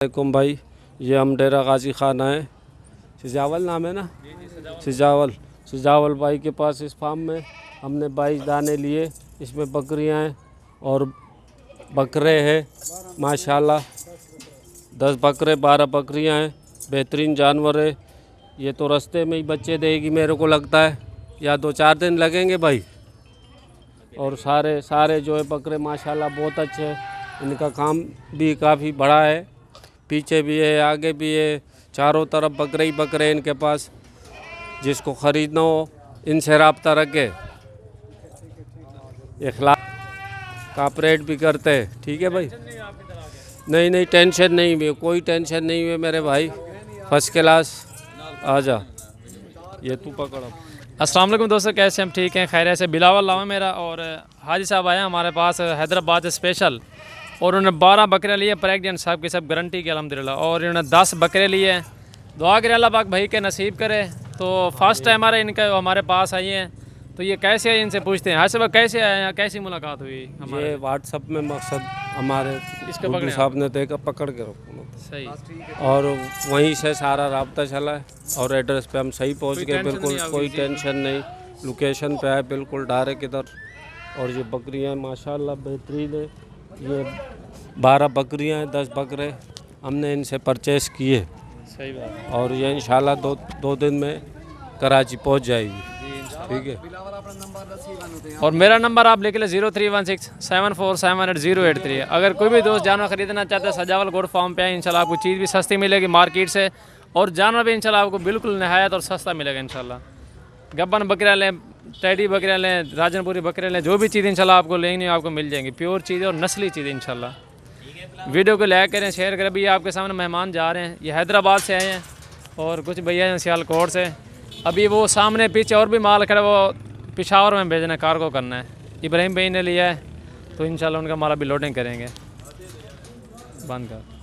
वालेकुम भाई, ये हम डेरा गाजी खान आए। सिजावल नाम है ना? सिजावल भाई के पास इस फार्म में हमने 22 दाने लिए। इसमें बकरियां हैं और बकरे हैं माशाल्लाह। 10 बकरे 12 बकरियां हैं। बेहतरीन जानवर है। ये तो रास्ते में ही बच्चे देगी मेरे को लगता है, या 2-4 दिन लगेंगे भाई। और सारे जो है बकरे माशाल्लाह बहुत अच्छे हैं। इनका काम भी काफ़ी बड़ा है, पीछे भी है आगे भी है, चारों तरफ बकरे ही बकरे इनके पास। जिसको ख़रीदना हो इनसे रब्ता रखे। इखलास कॉपरेट भी करते हैं, ठीक है भाई। नहीं टेंशन नहीं हुई, कोई टेंशन नहीं हुई मेरे भाई, फर्स्ट क्लास। आ जा, ये तू पकड़। अस्सलाम वालेकुम दोस्तों, कैसे हम? ठीक हैं, खैर से। बिलावल नाम है मेरा और हाजी साहब आए हमारे पास हैदराबाद से स्पेशल। और उन्होंने 12 बकरे लिए, प्रेगनेंट साहब की सब गारंटी की अल्हम्दुलिल्लाह। और इन्होंने 10 बकरे लिए हैं। दुआ करे अल्लाह पाक भाई के नसीब करे। तो फर्स्ट टाइम हमारे पास आई हैं। तो ये कैसे आए, इनसे पूछते हैं। हाजी साहब कैसे आए हैं, कैसी मुलाकात हुई हमारे? ये व्हाट्सअप में मकसद हमारे इसको गुड्डू साहब ने देखा, पकड़ के रखो सही। और वहीं से सारा राब्ता चला है। और एड्रेस पे हम सही पहुंच गए, बिल्कुल कोई टेंशन नहीं। लोकेशन पे आए बिल्कुल डायरेक्ट इधर। और ये बकरियां माशाल्लाह बेहतरीन है। ये 12 बकरियां हैं, 10 बकरे हमने इनसे परचेस किए। सही बात है। और ये इंशाल्लाह दो दिन में कराची पहुंच जाएगी, ठीक है। और मेरा नंबर आप लिख लें 0316747808 अगर कोई भी दोस्त जानवर ख़रीदना चाहता है सजावल गोड फार्म पे आए। इंशाल्लाह आपको चीज़ भी सस्ती मिलेगी मार्केट से, और जानवर भी इंशाल्लाह आपको बिल्कुल नहायत और सस्ता मिलेगा इंशाल्लाह। गब्बन बकरियाँ लें, टैडी बकरियाँ लें, राजनपुरी बकरियाँ लें, जो भी चीज़ इंशाल्लाह आपको लेंगी आपको मिल जाएंगी। प्योर चीज़ और नस्ली चीज़ इंशाल्लाह। वीडियो को लाइक करें, शेयर करें। अभी आपके सामने मेहमान जा रहे हैं, ये हैदराबाद से आए हैं और कुछ भैया हैं सियालकोट से। अभी वो सामने पीछे और भी माल खड़ा, वो पिशावर में भेजना है, कार्गो करना है। इब्राहिम भाई ने लिया है, तो इंशाल्लाह उनका माल अभी लोडिंग करेंगे। बंद कर।